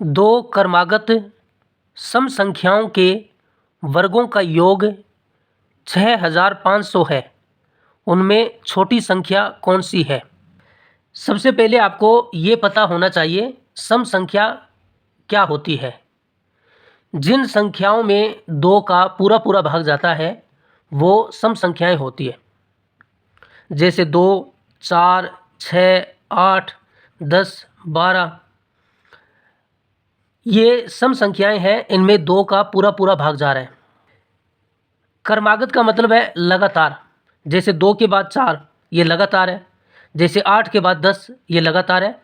दो क्रमागत सम संख्याओं के वर्गों का योग 6500 है, उनमें छोटी संख्या कौन सी है। सबसे पहले आपको ये पता होना चाहिए सम संख्या क्या होती है। जिन संख्याओं में 2 का पूरा पूरा भाग जाता है वो सम संख्याएं होती है। जैसे 2, 4, 6, 8, 10, 12 ये सम संख्याएं हैं, इनमें 2 का पूरा पूरा भाग जा रहा है। क्रमागत का मतलब है लगातार। जैसे 2 के बाद 4 ये लगातार है, जैसे 8 के बाद 10 ये लगातार है।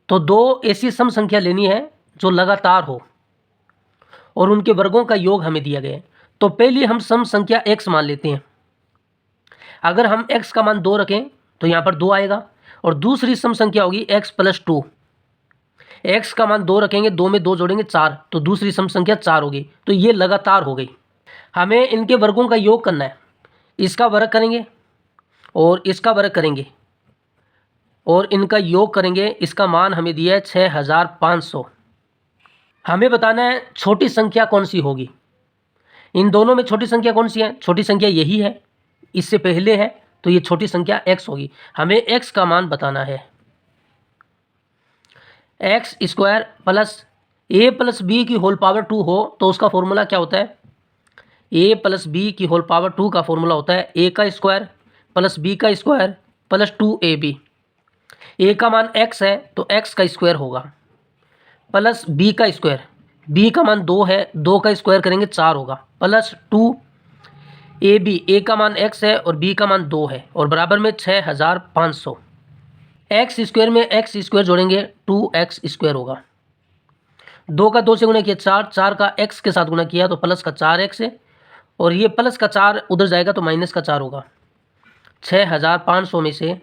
तो 2 ऐसी सम संख्या लेनी है जो लगातार हो और उनके वर्गों का योग हमें दिया गया है। तो पहले हम सम संख्या x मान लेते हैं। अगर हम x का मान 2 रखें तो यहाँ पर 2 आएगा और दूसरी सम संख्या होगी x + 2। x का मान 2 रखेंगे, 2 में 2 जोड़ेंगे 4, तो दूसरी सम संख्या 4 होगी। तो ये लगातार हो गई। हमें इनके वर्गों का योग करना है। इसका वर्ग करेंगे और इसका वर्ग करेंगे और इनका योग करेंगे। इसका मान हमें दिया है 6500। हमें बताना है छोटी संख्या कौन सी होगी। इन दोनों में छोटी संख्या कौन सी है? छोटी संख्या यही है, इससे पहले है, तो ये छोटी संख्या x होगी। हमें x का मान बताना है। x² plus a plus B की होल पावर 2 हो तो उसका फॉर्मूला क्या होता है? a प्लस बी की होल पावर 2 का फॉर्मूला होता है a का स्क्वायर प्लस b का स्क्वायर प्लस 2ab। a का मान x है तो x का स्क्वायर होगा प्लस b का स्क्वायर, b का मान 2 है, 2 का स्क्वायर करेंगे 4 होगा, प्लस 2ab। a का मान x है और b का मान 2 है और बराबर में 6500। एक्स स्क्वायर में एक्स स्क्वायर जोड़ेंगे 2x² होगा। 2 का 2 से गुना किया 4, 4 का x के साथ गुना किया तो प्लस का 4x है और ये प्लस का 4 उधर जाएगा तो माइनस का 4 होगा। 6500 में से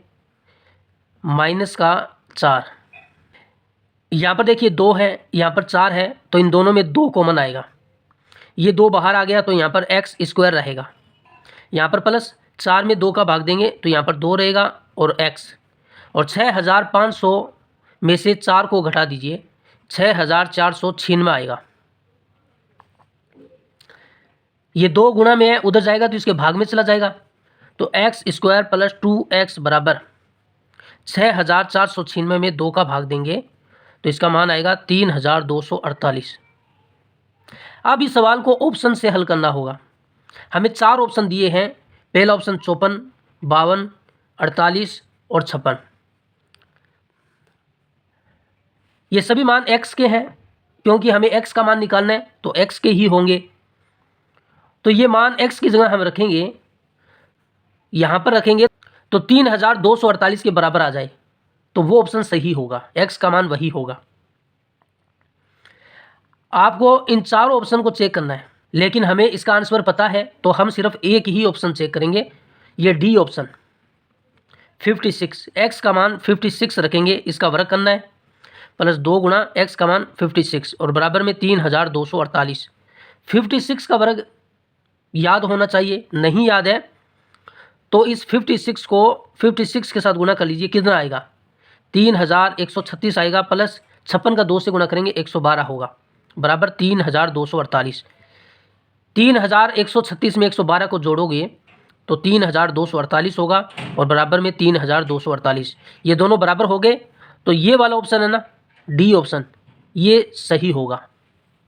माइनस का 4, यहाँ पर देखिए 2 है, यहाँ पर 4 है, तो इन दोनों में 2 कॉमन आएगा। ये 2 बाहर आ गया तो यहाँ पर x² रहेगा। यहाँ पर प्लस 4 में 2 का भाग देंगे तो यहाँ पर 2 रहेगा और x, और 6500 में से 4 को घटा दीजिए, 6496 आएगा। ये 2 गुणा में है, उधर जाएगा तो इसके भाग में चला जाएगा, तो x² प्लस 2x बराबर 6496 में 2 का भाग देंगे तो इसका मान आएगा 3248। अब इस सवाल को ऑप्शन से हल करना होगा। हमें 4 ऑप्शन दिए हैं। पहला ऑप्शन 54, 52, 48 और 56। ये सभी मान x के हैं, क्योंकि हमें x का मान निकालना है तो x के ही होंगे। तो ये मान x की जगह हम रखेंगे, यहाँ पर रखेंगे तो 3248 के बराबर आ जाए तो वो ऑप्शन सही होगा, x का मान वही होगा। आपको इन 4 ऑप्शन को चेक करना है, लेकिन हमें इसका आंसर पता है तो हम सिर्फ एक ही ऑप्शन चेक करेंगे, ये डी ऑप्शन 56। x का मान 56 रखेंगे, इसका वर्ग करना है, प्लस 2 गुणा x का मान 56 और बराबर में 3248। 56 का वर्ग याद होना चाहिए, नहीं याद है तो इस 56 को 56 के साथ गुणा कर लीजिए, कितना आएगा? 3136 आएगा, प्लस 56 का 2 से गुणा करेंगे 112 होगा, बराबर 3248। 3136 में 112 को जोड़ोगे तो 3248 होगा और बराबर में 3248। ये दोनों बराबर हो गए, तो ये वाला ऑप्शन है ना, डी ऑप्शन, ये सही होगा।